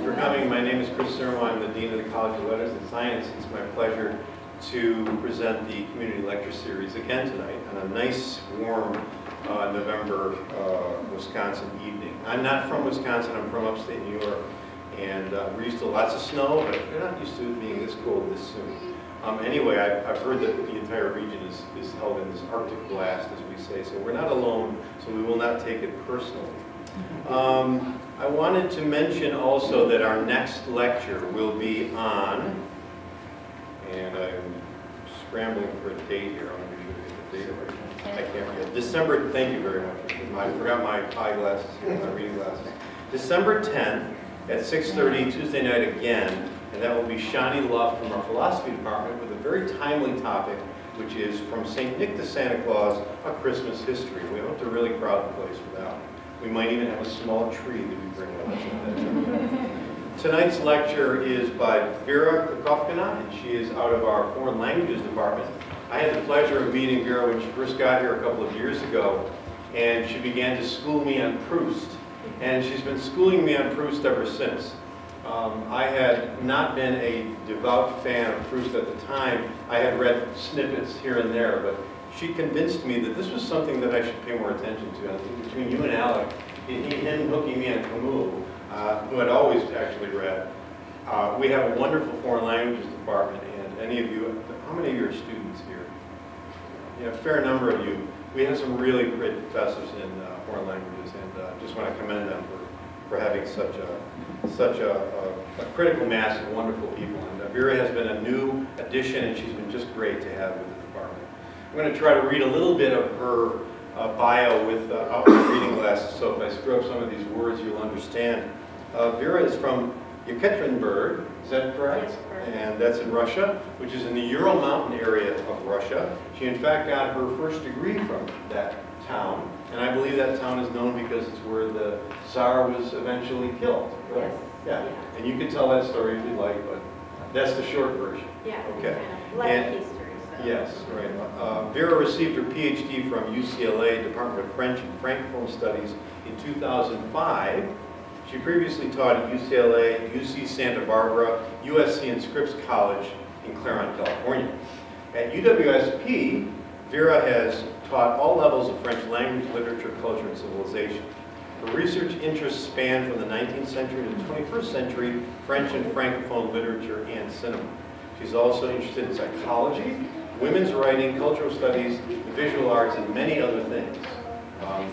for coming. My name is Chris Sermo. I'm the Dean of the College of Letters and Science. It's my pleasure to present the Community Lecture Series again tonight on a nice, warm November Wisconsin evening. I'm not from Wisconsin. I'm from upstate New York. And we're used to lots of snow, but we're not used to it being this cold this soon. Anyway, I've heard that the entire region is held in this Arctic blast, as we say, so we're not alone, so we will not take it personally. I wanted to mention also that our next lecture will be on, and I'm scrambling for a date here. I'm going to get the date right. I can't read. December, thank you very much. I forgot my eyeglasses, my reading glasses. December 10th at 6:30, Tuesday night again, and that will be Shani Luff from our philosophy department with a very timely topic, which is From St. Nick to Santa Claus, A Christmas History. We hope to really crowd the place with that. We might even have a small tree that we bring with us. Tonight's lecture is by Vera Klekovkina, and she is out of our Foreign Languages department. I had the pleasure of meeting Vera when she first got here a couple of years ago, and she began to school me on Proust. And she's been schooling me on Proust ever since. I had not been a devout fan of Proust at the time. I had read snippets here and there, but she convinced me that this was something that I should pay more attention to. I think between you and Alec, him hooking me on Camus, who had always actually read, we have a wonderful foreign languages department, and any of you, how many of you are students here? Yeah, a fair number of you. We have some really great professors in foreign languages, and just want to commend them for having such a critical mass of wonderful people. And Vera has been a new addition, and she's been just great to have with the department. I'm going to try to read a little bit of her bio without reading glasses, so if I screw up some of these words, you'll understand. Vera is from Yekaterinburg, is that correct? Yes, correct. And that's in Russia, which is in the Ural Mountain area of Russia. She in fact got her first degree from that town, and I believe that town is known because it's where the Tsar was eventually killed, right? Yes. Yeah. And you can tell that story if you'd like, but that's the short version. Yeah. Okay. Kind of history. So. Yes, right. Vera received her PhD from UCLA, Department of French and Francophone Studies in 2005. She previously taught at UCLA, UC Santa Barbara, USC and Scripps College in Claremont, California. At UWSP, Vera has taught all levels of French language, literature, culture, and civilization. Her research interests span from the 19th century to the 21st century French and Francophone literature and cinema. She's also interested in psychology, women's writing, cultural studies, the visual arts, and many other things.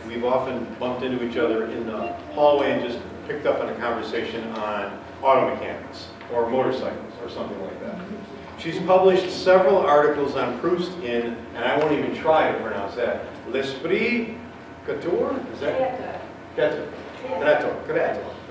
We've often bumped into each other in the hallway and just picked up on a conversation on auto mechanics or motorcycles or something like that. She's published several articles on Proust in, and I won't even try to pronounce that, L'Esprit Couture? Is that? Creator.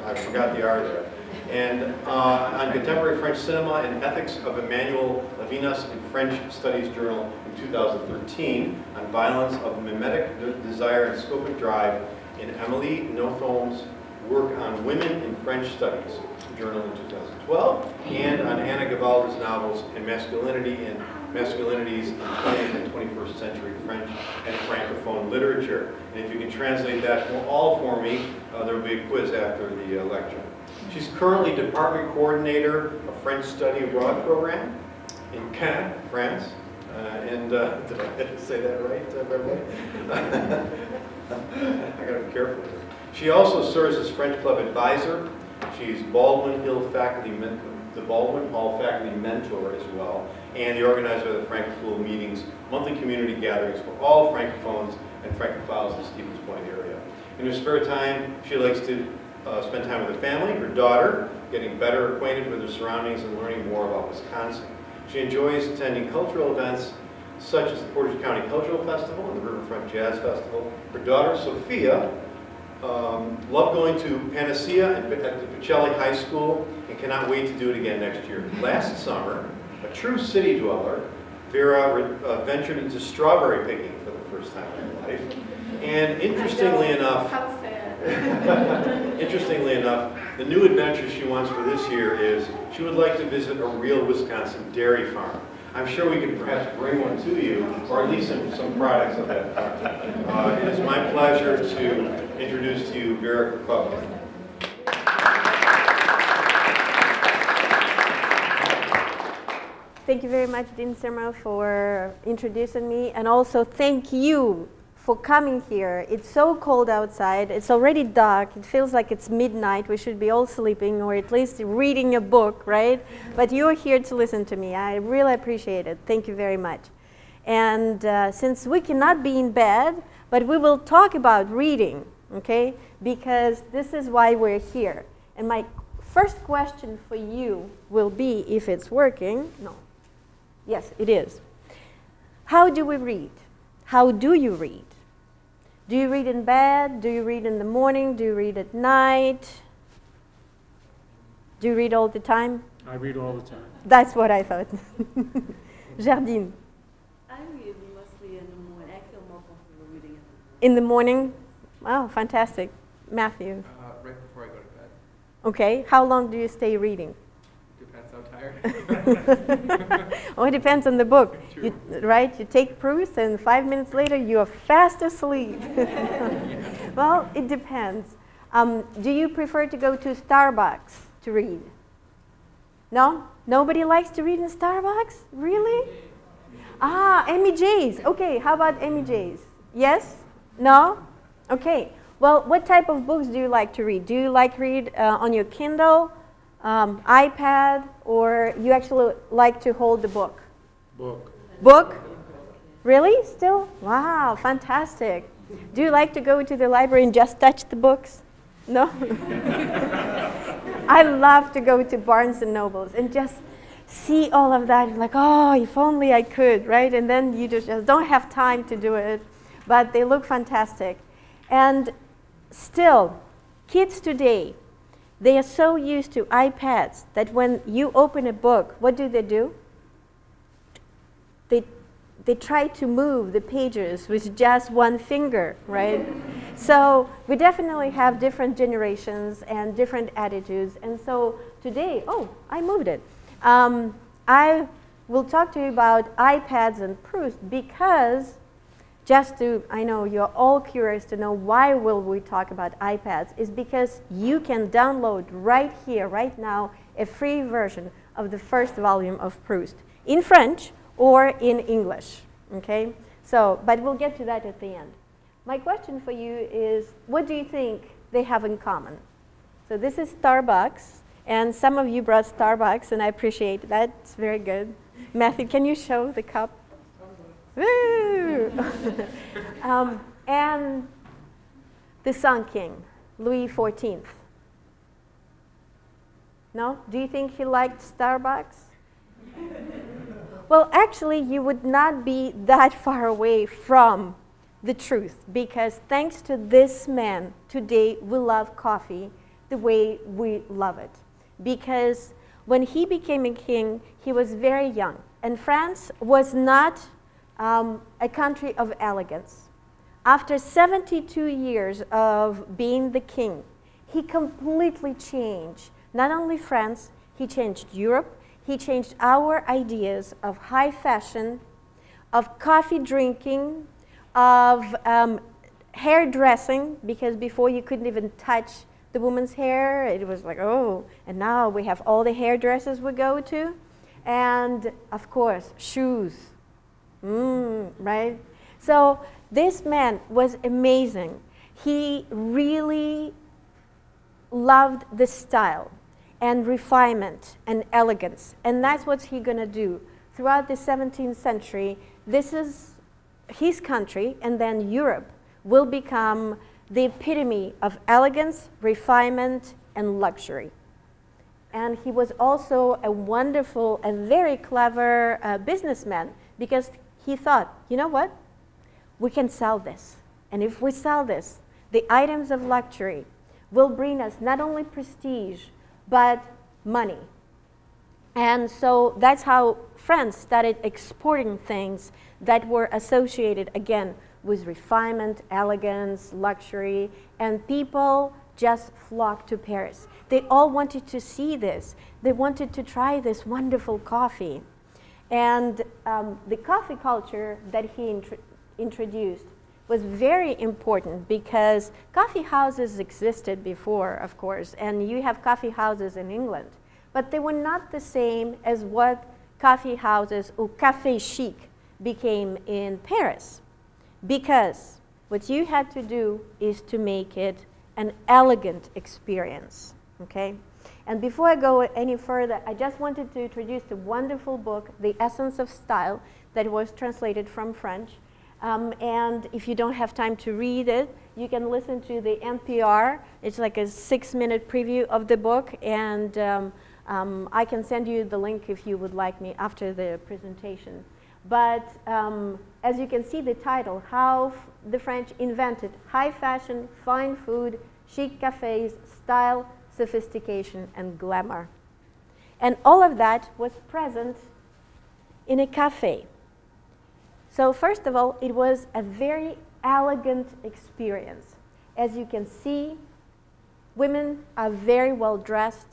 I forgot the R there. And on contemporary French cinema and ethics of Emmanuel Levinas in French Studies Journal in 2013, on violence of mimetic desire and scopic drive in Emily Nothom's work on women in French studies journal in 2012, and on Anna Gavalda's novels and masculinities in 20th and 21st century French and Francophone literature. And if you can translate that all for me, there will be a quiz after the lecture. She's currently department coordinator of French Study Abroad program in Caen, France. Did I say that right, Beverly? I gotta be careful here. She also serves as French Club advisor. She's Baldwin Hall faculty mentor as well, and the organizer of the Francophone meetings, monthly community gatherings for all Francophones and Francophiles in the Stevens Point area. In her spare time, she likes to spend time with her family, her daughter, getting better acquainted with her surroundings and learning more about Wisconsin. She enjoys attending cultural events such as the Portage County Cultural Festival and the Riverfront Jazz Festival. Her daughter, Sophia, loved going to Panacea at the Pacelli High School and cannot wait to do it again next year. Last summer, a true city dweller, Vera ventured into strawberry picking for the first time in her life. And interestingly enough, the new adventure she wants for this year is she would like to visit a real Wisconsin dairy farm. I'm sure we could perhaps bring one to you, or at least some products of that farm. It is my pleasure to introduce to you Vera Klekovkina. Thank you very much, Dean Sermo, for introducing me. And also thank you for coming here. It's so cold outside. It's already dark. It feels like it's midnight. We should be all sleeping or at least reading a book, right? But you're here to listen to me. I really appreciate it. Thank you very much. And since we cannot be in bed, but we will talk about reading, okay? Because this is why we're here. And my first question for you will be, if it's working, no. Yes, it is. How do we read? How do you read? Do you read in bed? Do you read in the morning? Do you read at night? Do you read all the time? I read all the time. That's what I thought. Jardine. I read mostly in the morning. I feel more comfortable reading In the morning? Oh, fantastic. Matthew. Right before I go to bed. Okay. How long do you stay reading? Depends how tired. Oh, it depends on the book, right? You take Proust and 5 minutes later you are fast asleep. Well, it depends. Do you prefer to go to Starbucks to read? No? Nobody likes to read in Starbucks? Really? Ah, Amy J's. Okay, how about Amy J's? Yes? No? Okay. Well, what type of books do you like to read? Do you like to read on your Kindle, iPad, or you actually like to hold the book? Book. Book? Really? Still? Wow, fantastic. Do you like to go to the library and just touch the books? No? I love to go to Barnes and Nobles and just see all of that. Like, oh, if only I could, right? And then you just don't have time to do it. But they look fantastic. And still, kids today, they are so used to iPads that when you open a book, what do? They try to move the pages with just one finger, right? So we definitely have different generations and different attitudes. And so today, oh, I moved it. I will talk to you about iPads and Proust because I know you're all curious to know why will we talk about iPads, is because you can download right here, right now, a free version of the first volume of Proust in French or in English, okay? So, but we'll get to that at the end. My question for you is, what do you think they have in common? So this is Starbucks, and some of you brought Starbucks, and I appreciate that. It's very good. Matthew, can you show the cup? Woo! And the Sun King, Louis XIV. No? Do you think he liked Starbucks? Well, actually, you would not be that far away from the truth, because thanks to this man, today we love coffee the way we love it. Because when he became a king, he was very young, and France was not a country of elegance. After 72 years of being the king, he completely changed not only France, he changed Europe, he changed our ideas of high fashion, of coffee drinking, of hairdressing, because before you couldn't even touch the woman's hair. It was like, oh, and now we have all the hairdressers we go to. And of course, shoes. Right? So this man was amazing. He really loved the style and refinement and elegance. And that's what he's going to do. Throughout the 17th century, this is his country, and then Europe will become the epitome of elegance, refinement, and luxury. And he was also a wonderful and very clever businessman, because he thought, you know what? We can sell this. And if we sell this, the items of luxury will bring us not only prestige, but money. And so that's how France started exporting things that were associated, again, with refinement, elegance, luxury, and people just flocked to Paris. They all wanted to see this. They wanted to try this wonderful coffee. And the coffee culture that he introduced was very important, because coffee houses existed before, of course, and you have coffee houses in England, but they were not the same as what coffee houses or café chic became in Paris, because what you had to do is to make it an elegant experience, okay? And before I go any further, I just wanted to introduce a wonderful book, The Essence of Style, that was translated from French. And if you don't have time to read it, you can listen to the NPR. It's like a 6-minute preview of the book, and I can send you the link if you would like me after the presentation. But as you can see the title, How the French Invented High Fashion, Fine Food, Chic Cafes, Style, Sophistication, and Glamour. And all of that was present in a cafe. So first of all, it was a very elegant experience. As you can see, women are very well dressed,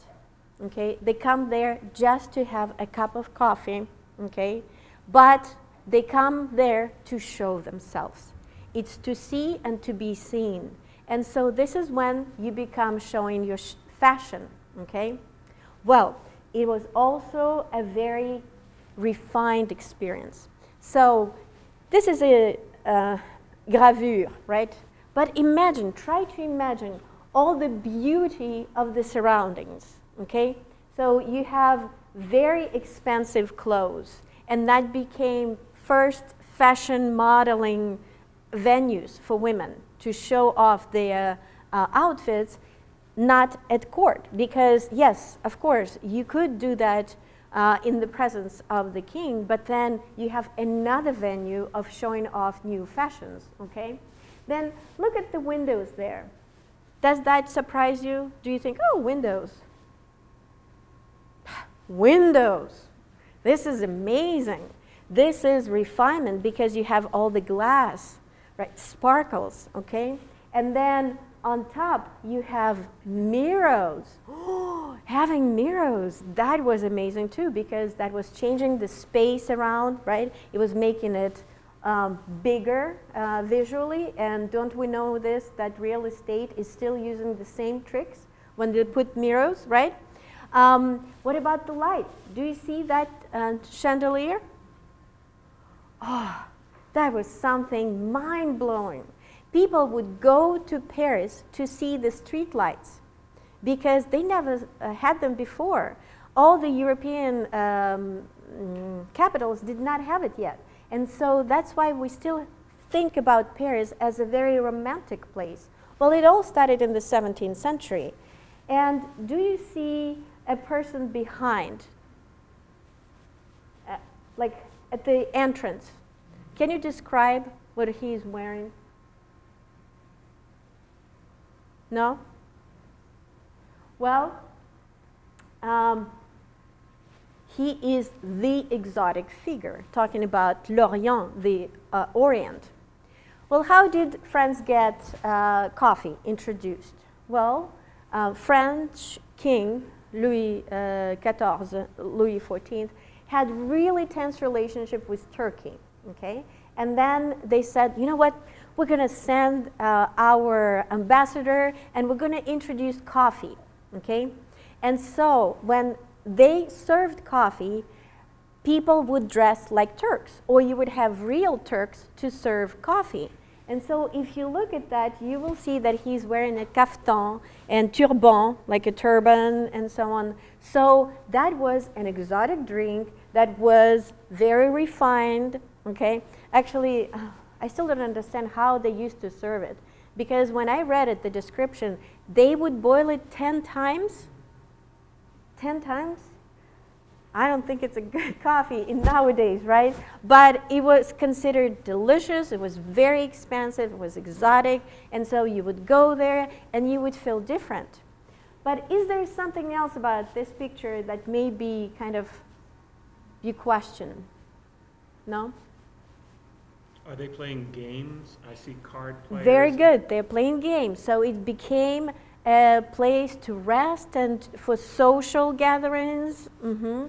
okay? They come there just to have a cup of coffee, okay? But they come there to show themselves. It's to see and to be seen. And so this is when you become showing your fashion, okay? Well, it was also a very refined experience. So this is a gravure, right? But imagine, try to imagine all the beauty of the surroundings, okay? So you have very expensive clothes, and that became first fashion modeling venues for women to show off their outfits, not at court. Because yes, of course, you could do that in the presence of the king, but then you have another venue of showing off new fashions, okay? Then look at the windows there. Does that surprise you? Do you think, oh, windows? Windows. This is amazing. This is refinement because you have all the glass, right? Sparkles, okay? And then on top, you have mirrors. Oh, having mirrors, that was amazing too, because that was changing the space around, right? It was making it bigger visually. And don't we know this, that real estate is still using the same tricks when they put mirrors, right? What about the light? Do you see that chandelier? Oh, that was something mind-blowing. People would go to Paris to see the street lights because they never had them before. All the European capitals did not have it yet. And so that's why we still think about Paris as a very romantic place. Well, it all started in the 17th century. And do you see a person behind, like at the entrance? Can you describe what he's wearing? No? Well, he is the exotic figure, talking about l'Orient, the Orient. Well, how did France get coffee introduced? Well, French King Louis XIV had really tense relationship with Turkey, okay? And then they said, you know what? We're going to send our ambassador, and we're going to introduce coffee, okay? And so when they served coffee, people would dress like Turks, or you would have real Turks to serve coffee. And so if you look at that, you will see that he's wearing a kaftan and turban, like a turban and so on. So that was an exotic drink that was very refined, okay? Actually, I still don't understand how they used to serve it, because when I read it, the description, they would boil it 10 times. 10 times? I don't think it's a good coffee in nowadays, right? But it was considered delicious, it was very expensive, it was exotic, and so you would go there and you would feel different. But is there something else about this picture that maybe kind of you question? No? Are they playing games? I see card players. Very good. They're playing games. So it became a place to rest and for social gatherings. Mm-hmm.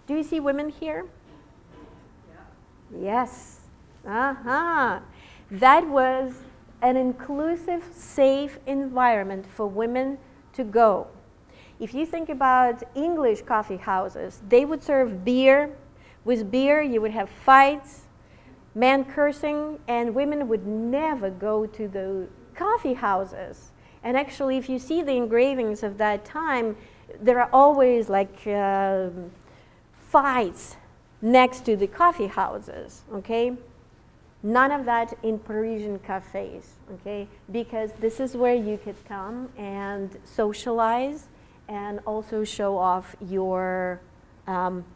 Do you see women here? Yeah. Yes. Uh-huh. That was an inclusive, safe environment for women to go. If you think about English coffee houses, they would serve beer. With beer, you would have fights, men cursing, and women would never go to the coffee houses. And actually, if you see the engravings of that time, there are always like fights next to the coffee houses, okay? None of that in Parisian cafes, okay? Because this is where you could come and socialize and also show off your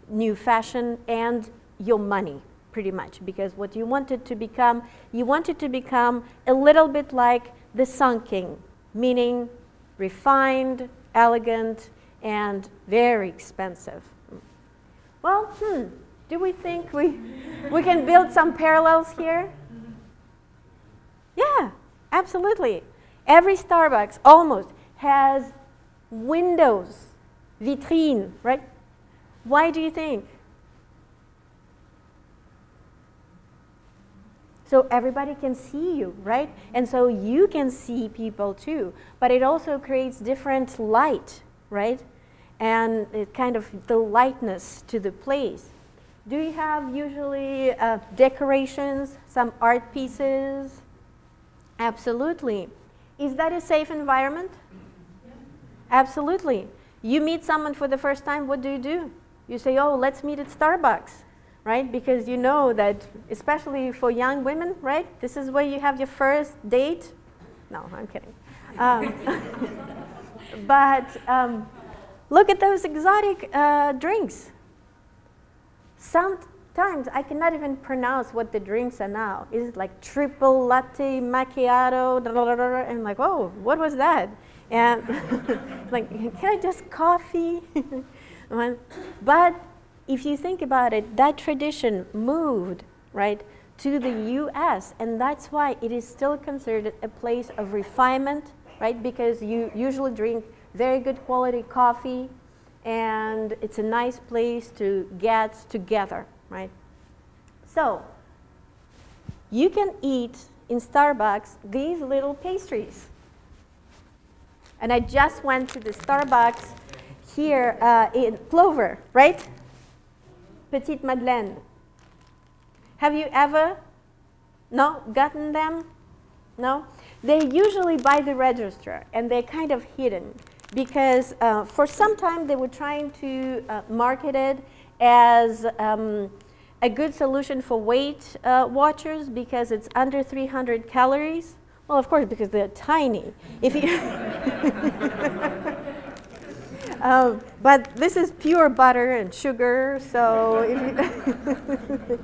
new fashion and your money, pretty much. Because what you wanted to become a little bit like the Sun King, meaning refined, elegant, and very expensive. Well, do we think we can build some parallels here? Yeah, absolutely. Every Starbucks almost has windows, vitrine, right? Why do you think? So everybody can see you, right? And so you can see people too. But it also creates different light, right? And it kind of the lightness to the place. Do you have usually decorations, some art pieces? Absolutely. Is that a safe environment? Yeah. Absolutely. You meet someone for the first time, what do? You say, oh, let's meet at Starbucks, right? Because you know that, especially for young women, right? This is where you have your first date. No, I'm kidding. But look at those exotic drinks. Sometimes I cannot even pronounce what the drinks are now. Is it like triple latte macchiato? And I'm like, oh, what was that? And like, can I just coffee? But if you think about it, that tradition moved, right, to the US, and that's why it is still considered a place of refinement, right? Because you usually drink very good quality coffee, and it's a nice place to get together, right? So you can eat in Starbucks these little pastries. And I just went to the Starbucks here in Clover, right? Petites Madeleines. Have you ever, gotten them? No? They're usually by the register, and they're kind of hidden. Because for some time they were trying to market it as a good solution for Weight Watchers because it's under 300 calories. Well, of course, because they're tiny. If you but this is pure butter and sugar, so if you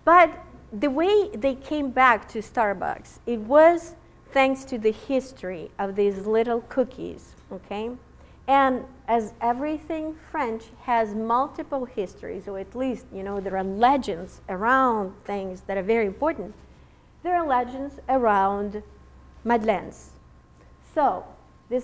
but the way they came back to Starbucks, it was thanks to the history of these little cookies, okay? And as everything French has multiple histories, or at least, there are legends around things that are very important. There are legends around Madeleines. So, this